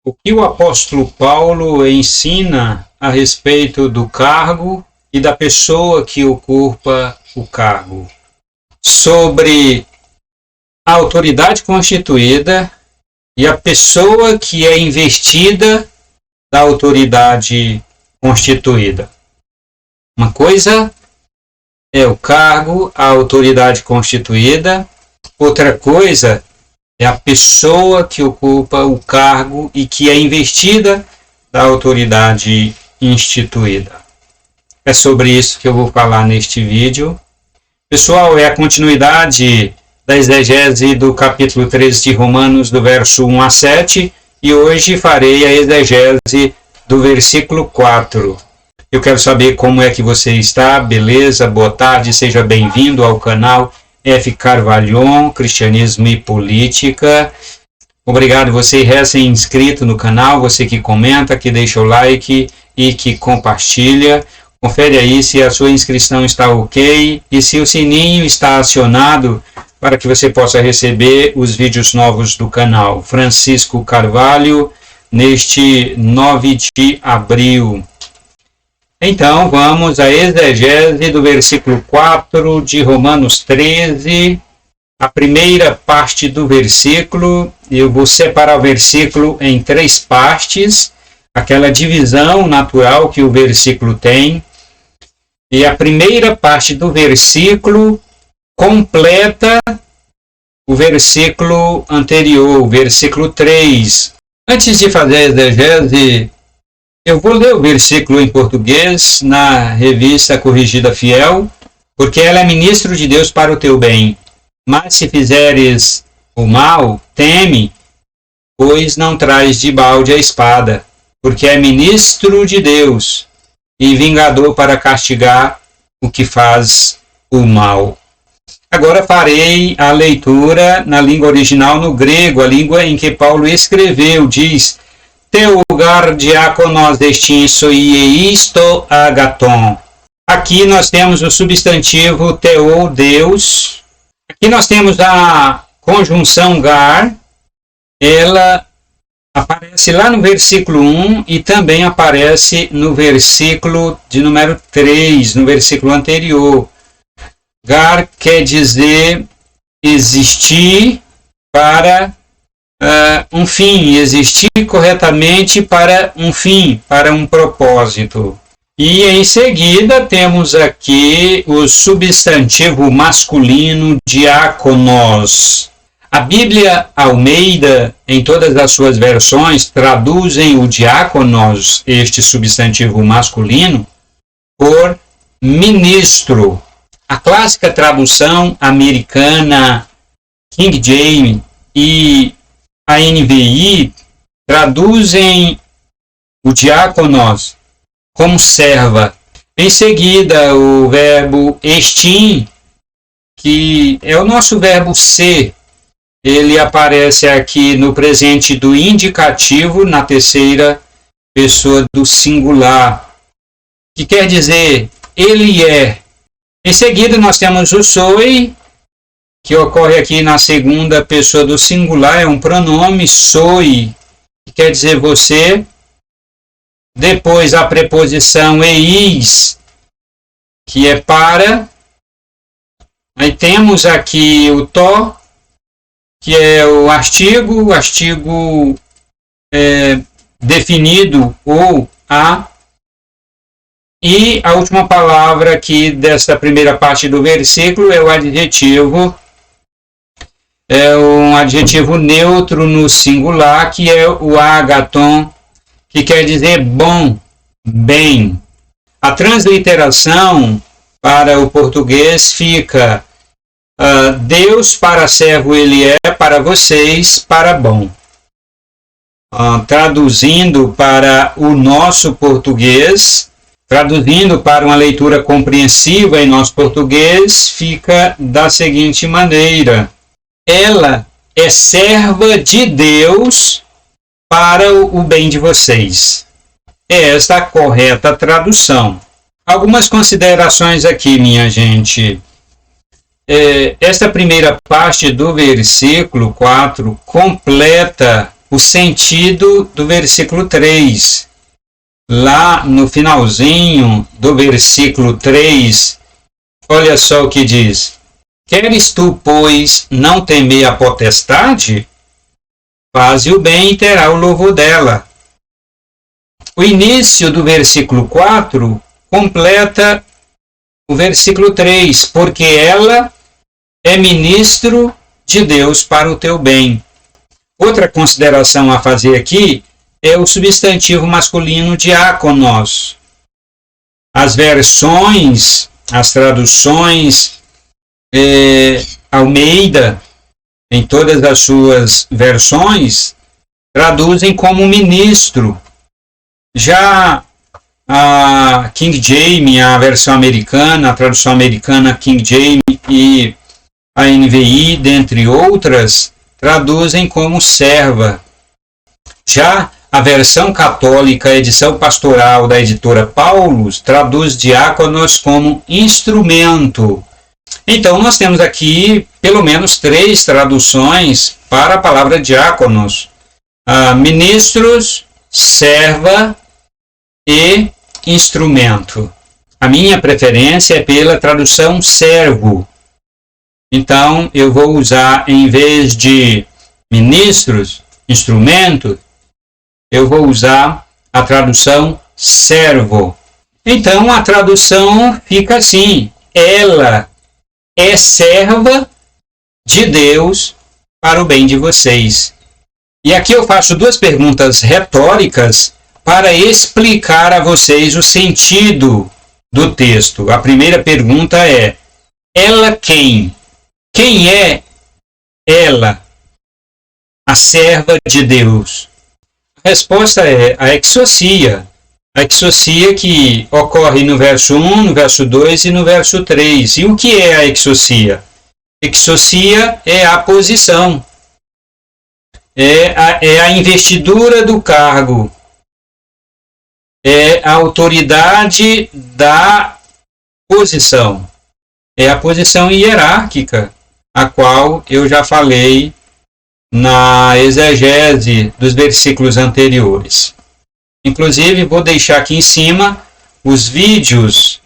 O que o apóstolo Paulo ensina a respeito do cargo e da pessoa que ocupa o cargo? Sobre a autoridade constituída e a pessoa que é investida da autoridade constituída. Uma coisa é o cargo, a autoridade constituída, outra coisa é a pessoa que ocupa o cargo e que é investida da autoridade instituída. É sobre isso que eu vou falar neste vídeo. Pessoal, é a continuidade da exegese do capítulo 13 de Romanos, do verso 1 a 7, e hoje farei a exegese do versículo 4. Eu quero saber como é que você está, beleza? Boa tarde, seja bem-vindo ao canal F. Carvalhon, Cristianismo e Política. Obrigado você recém-inscrito no canal, você que comenta, que deixa o like e que compartilha. Confere aí se a sua inscrição está ok e se o sininho está acionado para que você possa receber os vídeos novos do canal. Francisco Carvalho, neste 9 de abril. Então, vamos à exegese do versículo 4 de Romanos 13, a primeira parte do versículo. Eu vou separar o versículo em três partes, aquela divisão natural que o versículo tem. E a primeira parte do versículo completa o versículo anterior, o versículo 3. Antes de fazer a exegese, eu vou ler o versículo em português na Revista Corrigida Fiel, porque ela é ministro de Deus para o teu bem. Mas se fizeres o mal, teme, pois não traz de balde a espada, porque é ministro de Deus e vingador para castigar o que faz o mal. Agora farei a leitura na língua original, no grego, a língua em que Paulo escreveu. Diz: Teugar diáconos destinso ieisto agaton. Aqui nós temos o substantivo teu, Deus. Aqui nós temos a conjunção gar. Ela aparece lá no versículo 1 e também aparece no versículo de número 3, no versículo anterior. Gar quer dizer existir para um fim, existir corretamente para um fim, para um propósito. E em seguida temos aqui o substantivo masculino diáconos. A Bíblia Almeida, em todas as suas versões, traduzem o diáconos, este substantivo masculino, por ministro. A clássica tradução americana King James e a NVI traduzem o diáconos como serva. Em seguida, o verbo estim, que é o nosso verbo ser, ele aparece aqui no presente do indicativo, na terceira pessoa do singular, que quer dizer ele é. Em seguida, nós temos o soe, que ocorre aqui na segunda pessoa do singular, é um pronome soe, que quer dizer você. Depois a preposição eis, que é para. Aí temos aqui o to, que é o artigo definido ou a. E a última palavra aqui desta primeira parte do versículo é o adjetivo. É um adjetivo neutro no singular, que é o agaton, que quer dizer bom, bem. A transliteração para o português fica Deus para servo ele é, para vocês, para bom. Traduzindo para o nosso português, traduzindo para uma leitura compreensiva em nosso português, fica da seguinte maneira: ela é serva de Deus para o bem de vocês. É esta a correta tradução. Algumas considerações aqui, minha gente. Esta primeira parte do versículo 4 completa o sentido do versículo 3. Lá no finalzinho do versículo 3, olha só o que diz: queres tu, pois, não temer a potestade? Faze o bem e terá o louvor dela. O início do versículo 4 completa o versículo 3, porque ela é ministro de Deus para o teu bem. Outra consideração a fazer aqui é o substantivo masculino diáconos. As versões, as traduções, Almeida, em todas as suas versões, traduzem como ministro. Já a King James, a versão americana, a tradução americana King James e a NVI, dentre outras, traduzem como serva. Já a versão católica, edição pastoral da editora Paulus, traduz diáconos como instrumento. Então, nós temos aqui pelo menos 3 traduções para a palavra diáconos: ministros, serva e instrumento. A minha preferência é pela tradução servo. Então, eu vou usar, em vez de ministros, instrumento, eu vou usar a tradução servo. Então, a tradução fica assim: ela é serva de Deus para o bem de vocês. E aqui eu faço 2 perguntas retóricas para explicar a vocês o sentido do texto. A primeira pergunta é: ela quem? Quem é ela, a serva de Deus? A resposta é a exousia. A exousia que ocorre no verso 1, no verso 2 e no verso 3. E o que é a exousia? Exousia é a posição. É a investidura do cargo. É a autoridade da posição. É a posição hierárquica, a qual eu já falei na exegese dos versículos anteriores. Inclusive, vou deixar aqui em cima os vídeos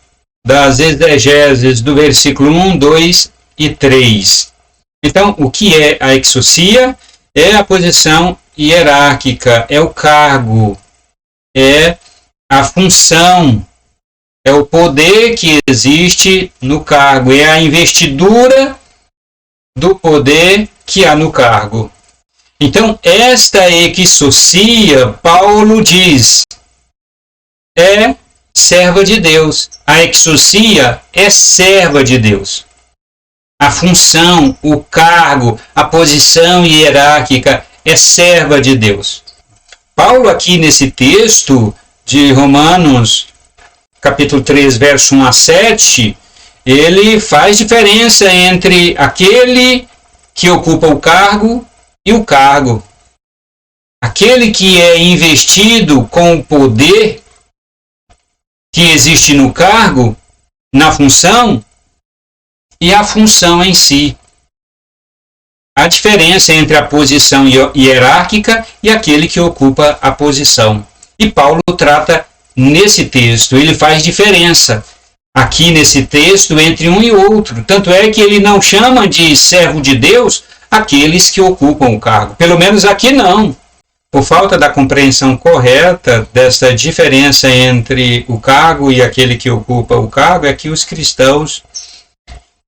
das exegeses do versículo 1, 2 e 3. Então, o que é a exousia? É a posição hierárquica, é o cargo, é a função, é o poder que existe no cargo, é a investidura do poder que há no cargo. Então, esta exousia, Paulo diz, é serva de Deus. A exousia é serva de Deus. A função, o cargo, a posição hierárquica é serva de Deus. Paulo, aqui nesse texto de Romanos, capítulo 3, verso 1 a 7, ele faz diferença entre aquele que ocupa o cargo e o cargo. Aquele que é investido com o poder que existe no cargo, na função, e a função em si. A diferença entre a posição hierárquica e aquele que ocupa a posição. E Paulo trata nesse texto, ele faz diferença aqui nesse texto entre um e outro. Tanto é que ele não chama de servo de Deus aqueles que ocupam o cargo. Pelo menos aqui não. Por falta da compreensão correta dessa diferença entre o cargo e aquele que ocupa o cargo, é que os cristãos,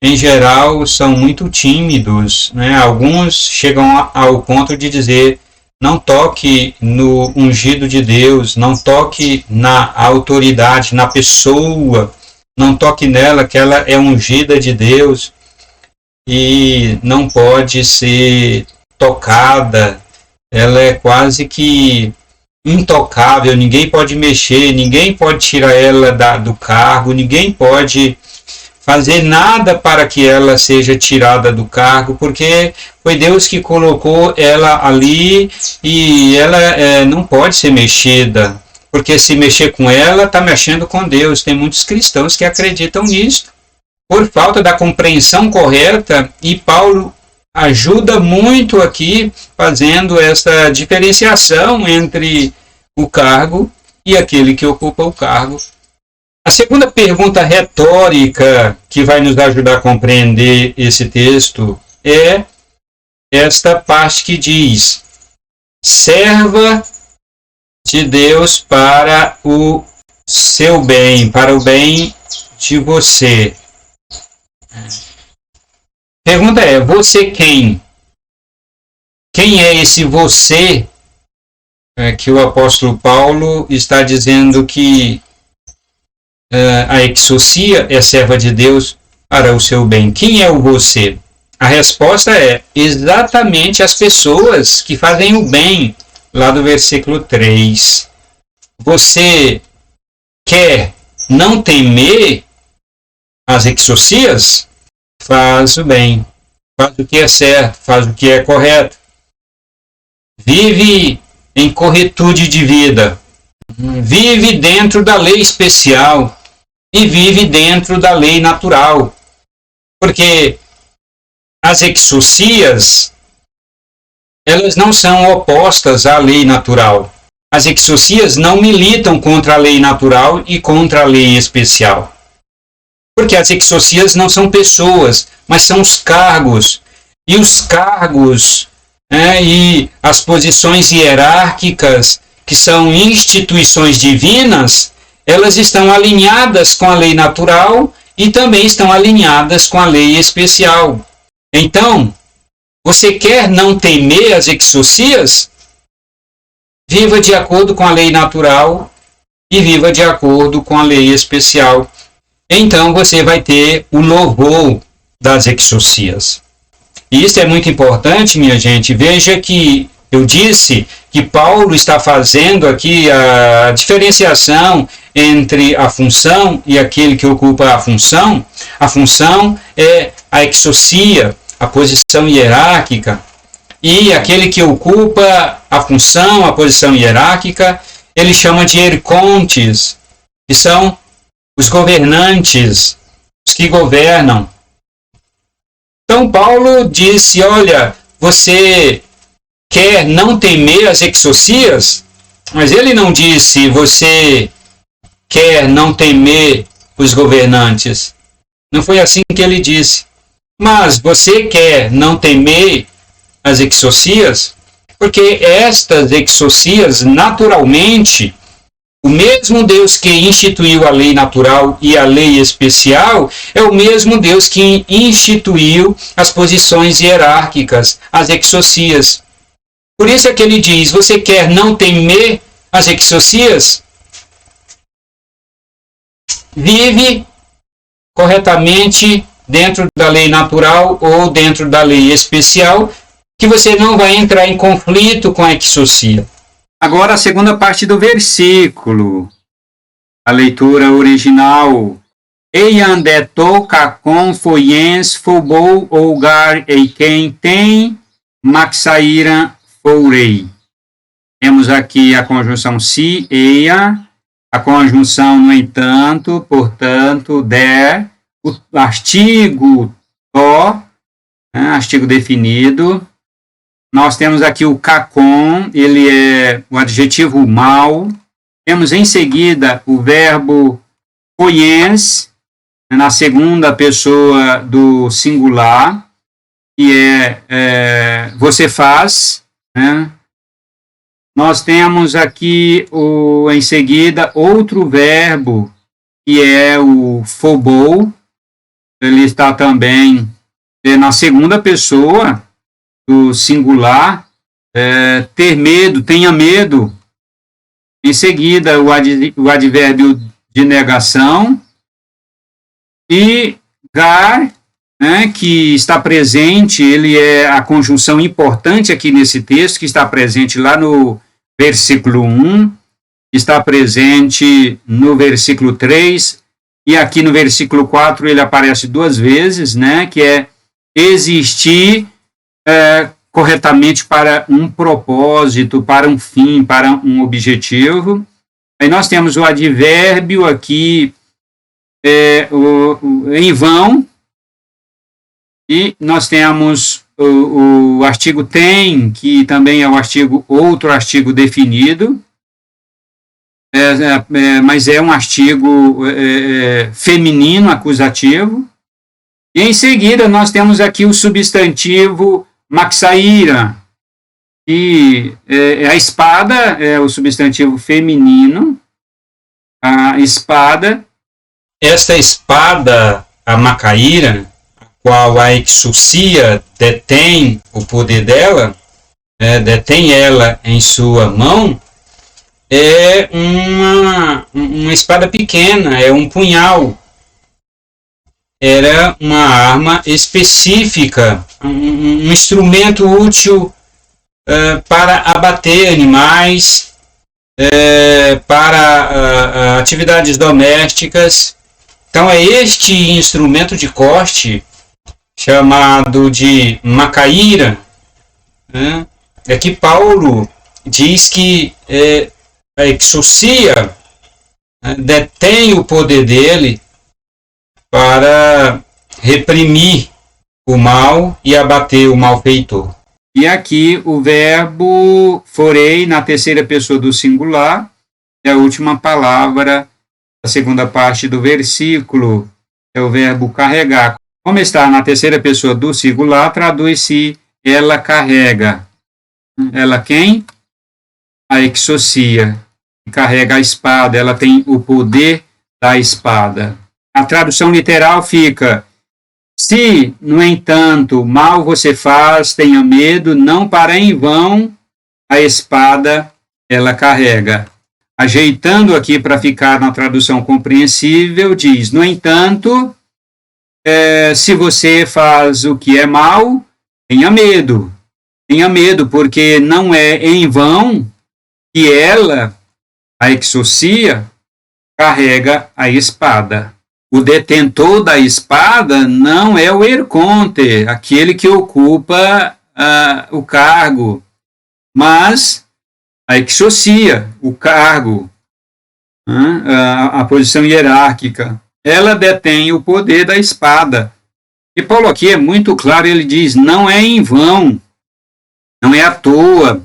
em geral, são muito tímidos, né? Alguns chegam ao ponto de dizer: não toque no ungido de Deus, não toque na autoridade, na pessoa, não toque nela, que ela é ungida de Deus e não pode ser tocada, ela é quase que intocável, ninguém pode mexer, ninguém pode tirar ela do cargo, ninguém pode fazer nada para que ela seja tirada do cargo, porque foi Deus que colocou ela ali e ela não pode ser mexida, porque se mexer com ela, está mexendo com Deus. Tem muitos cristãos que acreditam nisso, por falta da compreensão correta, e Paulo ajuda muito aqui fazendo essa diferenciação entre o cargo e aquele que ocupa o cargo. A segunda pergunta retórica que vai nos ajudar a compreender esse texto é esta parte que diz: serva de Deus para o seu bem, para o bem de você. Pergunta é: você quem? Quem é esse você que o apóstolo Paulo está dizendo que a exousia é serva de Deus para o seu bem? Quem é o você? A resposta é exatamente as pessoas que fazem o bem, lá do versículo 3. Você quer não temer as exousias? Faz o bem, faz o que é certo, faz o que é correto. Vive em corretude de vida. Vive dentro da lei especial e vive dentro da lei natural. Porque as exousias, elas não são opostas à lei natural. As exousias não militam contra a lei natural e contra a lei especial. Porque as exousias não são pessoas, mas são os cargos. E os cargos e as posições hierárquicas, que são instituições divinas, elas estão alinhadas com a lei natural e também estão alinhadas com a lei especial. Então, você quer não temer as exousias? Viva de acordo com a lei natural e viva de acordo com a lei especial. Então você vai ter o louvor das exousias. E isso é muito importante, minha gente. Veja que eu disse que Paulo está fazendo aqui a diferenciação entre a função e aquele que ocupa a função. A função é a exousia, a posição hierárquica, e aquele que ocupa a função, a posição hierárquica, ele chama de arcontes, que são os governantes, os que governam. Então Paulo disse: olha, você quer não temer as exousias? Mas ele não disse: você quer não temer os governantes. Não foi assim que ele disse. Mas você quer não temer as exousias? Porque estas exousias, naturalmente, o mesmo Deus que instituiu a lei natural e a lei especial é o mesmo Deus que instituiu as posições hierárquicas, as exousias. Por isso é que ele diz: você quer não temer as exousias? Vive corretamente dentro da lei natural ou dentro da lei especial, que você não vai entrar em conflito com a exousia. Agora a segunda parte do versículo, a leitura original. Eiandeto kakon foyens fobou ougar eiken tem maxaira fourei. Temos aqui a conjunção si, eia, a conjunção no entanto, portanto, der, o artigo to, artigo definido. Nós temos aqui o kakon, ele é o adjetivo mal. Temos em seguida o verbo foyens, na segunda pessoa do singular, que é você faz. Nós temos aqui em seguida outro verbo, que é o phobou. Ele está também na segunda pessoa do singular, ter medo, tenha medo. Em seguida, o advérbio de negação. E gar, que está presente, ele é a conjunção importante aqui nesse texto, que está presente lá no versículo 1, está presente no versículo 3, e aqui no versículo 4 ele aparece duas vezes, que é existir corretamente para um propósito, para um fim, para um objetivo. Aí nós temos o advérbio aqui em vão, e nós temos o artigo tem, que também é outro artigo definido, mas é um artigo feminino acusativo. E em seguida nós temos aqui o substantivo maxaira, que a espada é o substantivo feminino, a espada. Esta espada, a macaíra, a qual a exousia detém o poder dela, detém ela em sua mão, é uma espada pequena, é um punhal. Era uma arma específica, um instrumento útil para abater animais, para atividades domésticas. Então é este instrumento de corte, chamado de macaíra, é que Paulo diz que a exousia detém o poder dele para reprimir o mal e abater o malfeitor. E aqui o verbo forei, na terceira pessoa do singular, é a última palavra da segunda parte do versículo, é o verbo carregar. Como está na terceira pessoa do singular, traduz-se ela carrega. Ela quem? A exousia. Carrega a espada, ela tem o poder da espada. A tradução literal fica: se, no entanto, mal você faz, tenha medo, não para em vão a espada ela carrega. Ajeitando aqui para ficar na tradução compreensível, diz: no entanto, se você faz o que é mal, tenha medo. Tenha medo, porque não é em vão que ela, a exousia, carrega a espada. O detentor da espada não é o erconte, aquele que ocupa o cargo, mas a exousia, o cargo, a posição hierárquica. Ela detém o poder da espada. E Paulo aqui é muito claro, ele diz: não é em vão, não é à toa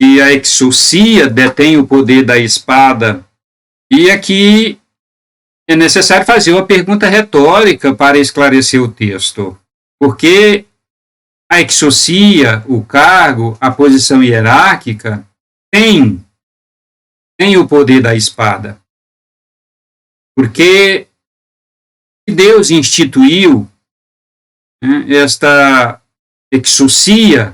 que a exousia detém o poder da espada. E aqui é necessário fazer uma pergunta retórica para esclarecer o texto. Porque a exousia, o cargo, a posição hierárquica, tem o poder da espada. Porque Deus instituiu esta exousia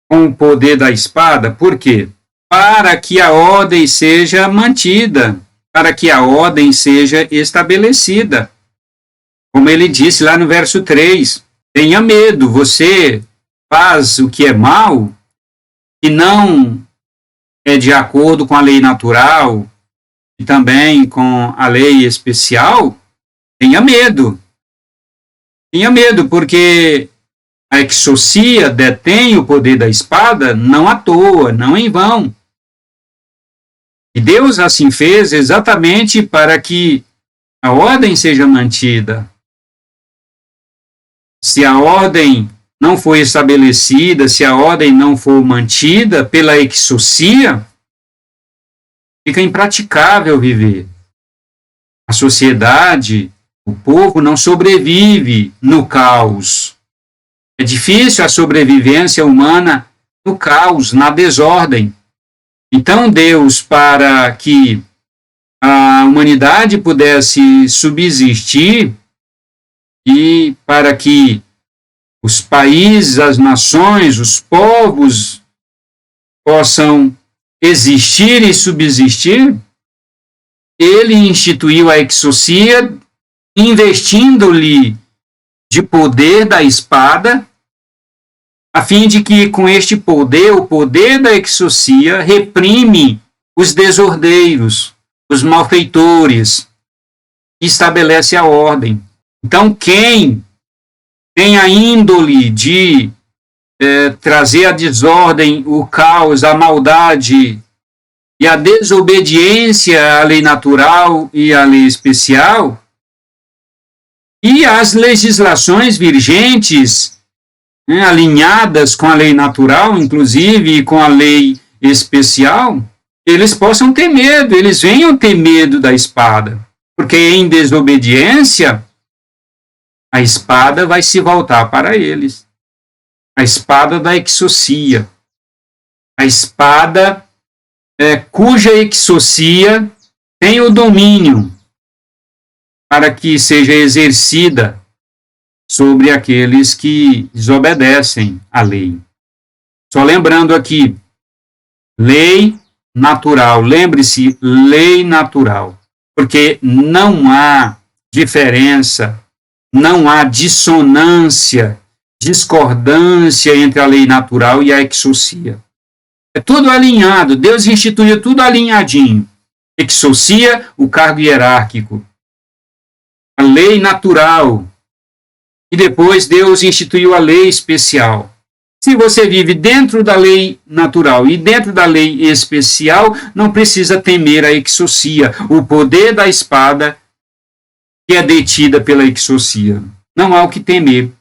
com o poder da espada. Por quê? Para que a ordem seja mantida, para que a ordem seja estabelecida. Como ele disse lá no verso 3, tenha medo, você faz o que é mal, que não é de acordo com a lei natural e também com a lei especial, tenha medo. Tenha medo, porque a exousia detém o poder da espada não à toa, não em vão. E Deus assim fez exatamente para que a ordem seja mantida. Se a ordem não for estabelecida, se a ordem não for mantida pela exousia, fica impraticável viver. A sociedade, o povo não sobrevive no caos. É difícil a sobrevivência humana no caos, na desordem. Então Deus, para que a humanidade pudesse subsistir e para que os países, as nações, os povos possam existir e subsistir, ele instituiu a exousia, investindo-lhe de poder da espada, a fim de que com este poder, o poder da exousia, reprime os desordeiros, os malfeitores, e estabelece a ordem. Então, quem tem a índole de trazer a desordem, o caos, a maldade e a desobediência à lei natural e à lei especial, e as legislações vigentes né, alinhadas com a lei natural, inclusive, e com a lei especial, eles possam ter medo, eles venham ter medo da espada. Porque em desobediência, a espada vai se voltar para eles. A espada da exocia. A espada cuja exocia tem o domínio para que seja exercida sobre aqueles que desobedecem à lei. Só lembrando aqui, lei natural, lembre-se, lei natural, porque não há diferença, não há dissonância, discordância entre a lei natural e a exocia. É tudo alinhado, Deus instituiu tudo alinhadinho. Exocia, o cargo hierárquico. A lei natural. E depois Deus instituiu a lei especial. Se você vive dentro da lei natural e dentro da lei especial, não precisa temer a exocia, o poder da espada que é detida pela exocia. Não há o que temer.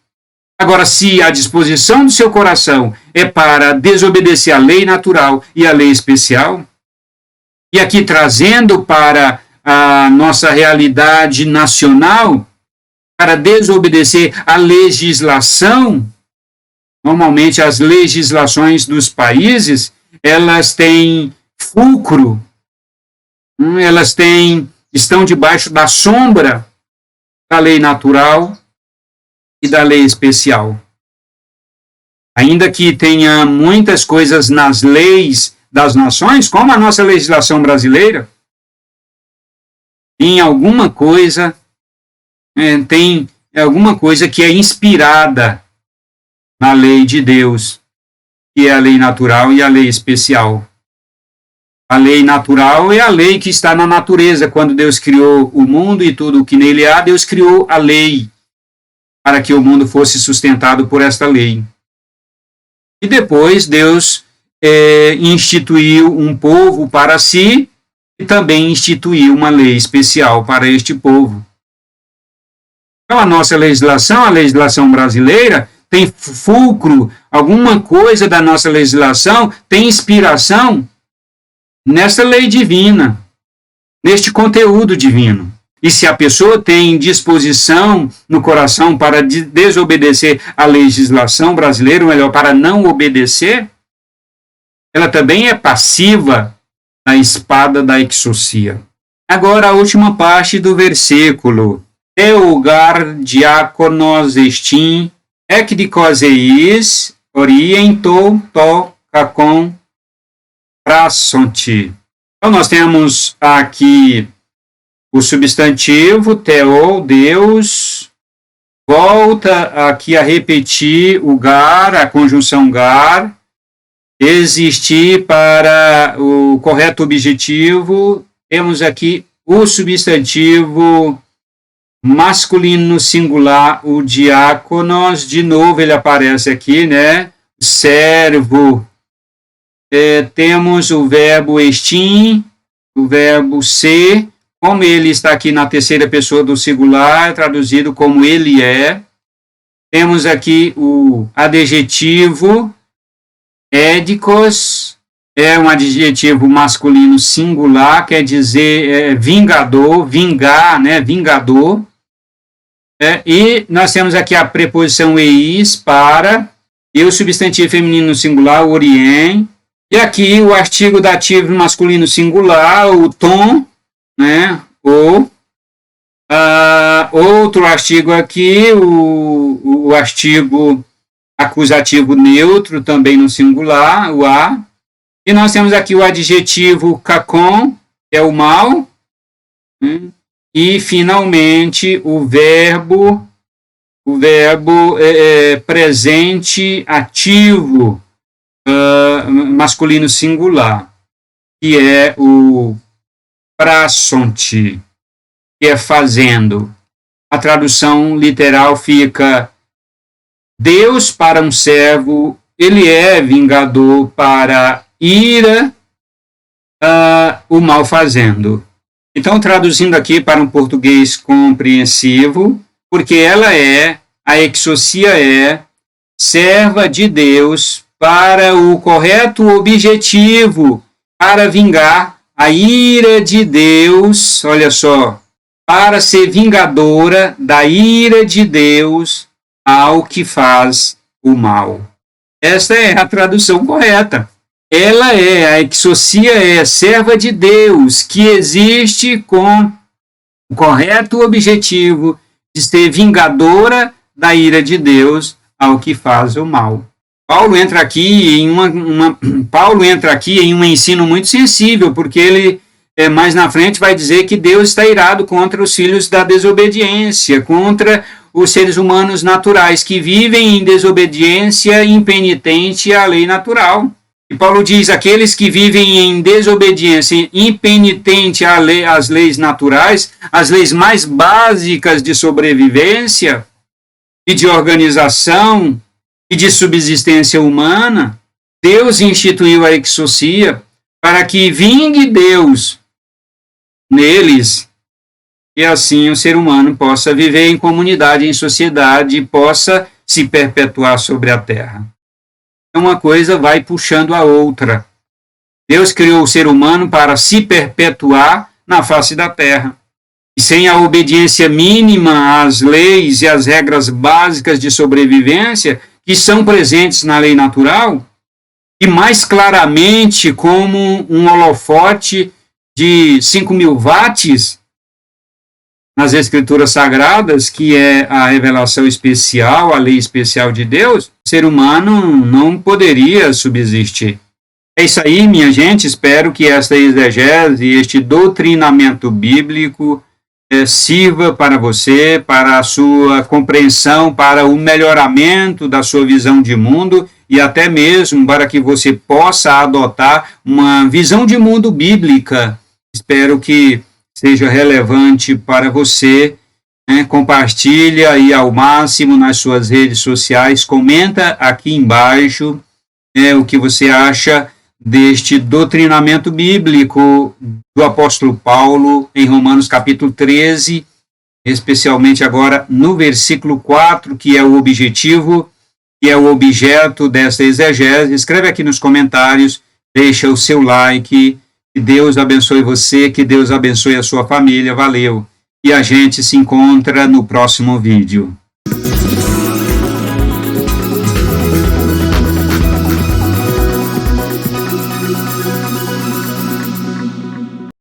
Agora, se a disposição do seu coração é para desobedecer a lei natural e a lei especial, e aqui trazendo para a nossa realidade nacional, para desobedecer a legislação, normalmente as legislações dos países, elas têm fulcro, elas estão debaixo da sombra da lei natural e da lei especial. Ainda que tenha muitas coisas nas leis das nações, como a nossa legislação brasileira, tem alguma coisa que é inspirada na lei de Deus, que é a lei natural e a lei especial. A lei natural é a lei que está na natureza. Quando Deus criou o mundo e tudo o que nele há, Deus criou a lei para que o mundo fosse sustentado por esta lei. E depois Deus instituiu um povo para si e também instituiu uma lei especial para este povo. Então, a nossa legislação, a legislação brasileira, tem fulcro, alguma coisa da nossa legislação tem inspiração nessa lei divina, neste conteúdo divino. E se a pessoa tem disposição no coração para desobedecer a legislação brasileira, ou melhor, para não obedecer, ela também é passiva da espada da exocia. Agora a última parte do versículo. Eugar diáconos estim, ekdikoseis, oriento to kakon prasonti. Então nós temos aqui o substantivo, theo, Deus, volta aqui a repetir o gar, a conjunção gar, existir para o correto objetivo, temos aqui o substantivo masculino singular, o diáconos, de novo ele aparece aqui, né? Servo, temos o verbo estim, o verbo ser, como ele está aqui na terceira pessoa do singular, traduzido como ele é. Temos aqui o adjetivo édicos, é um adjetivo masculino singular, quer dizer vingador, vingar, né, vingador. E nós temos aqui a preposição eis, para, e o substantivo feminino singular, orien. E aqui o artigo dativo masculino singular, o tom, né, ou outro artigo aqui, o artigo acusativo neutro, também no singular, o a. E nós temos aqui o adjetivo kakon, que é o mal, né? E finalmente o verbo presente ativo masculino singular, que é o prasonti, que é fazendo. A tradução literal fica: Deus para um servo, ele é vingador para ira o mal fazendo. Então, traduzindo aqui para um português compreensivo, porque ela a exocia serva de Deus para o correto objetivo, para vingar a ira de Deus, olha só, para ser vingadora da ira de Deus ao que faz o mal. Esta é a tradução correta. Ela é, a exousia é serva de Deus, que existe com o correto objetivo de ser vingadora da ira de Deus ao que faz o mal. Paulo entra aqui em um ensino muito sensível, porque ele mais na frente vai dizer que Deus está irado contra os filhos da desobediência, contra os seres humanos naturais que vivem em desobediência impenitente à lei natural. E Paulo diz, aqueles que vivem em desobediência impenitente às leis naturais, as leis mais básicas de sobrevivência e de organização e de subsistência humana, Deus instituiu a exousia para que vingue Deus neles e assim o ser humano possa viver em comunidade, em sociedade e possa se perpetuar sobre a terra. Uma coisa vai puxando a outra. Deus criou o ser humano para se perpetuar na face da terra. E sem a obediência mínima às leis e às regras básicas de sobrevivência, que são presentes na lei natural, e mais claramente como um holofote de 5.000 watts nas Escrituras Sagradas, que é a revelação especial, a lei especial de Deus, o ser humano não poderia subsistir. É isso aí, minha gente. Espero que esta exegese, este doutrinamento bíblico sirva para você, para a sua compreensão, para o melhoramento da sua visão de mundo e até mesmo para que você possa adotar uma visão de mundo bíblica. Espero que seja relevante para você. Compartilha aí ao máximo nas suas redes sociais, comenta aqui embaixo o que você acha deste doutrinamento bíblico do apóstolo Paulo em Romanos capítulo 13, especialmente agora no versículo 4, que é o objetivo, que é o objeto desta exegese. Escreve aqui nos comentários, deixa o seu like, que Deus abençoe você, que Deus abençoe a sua família, valeu! E a gente se encontra no próximo vídeo.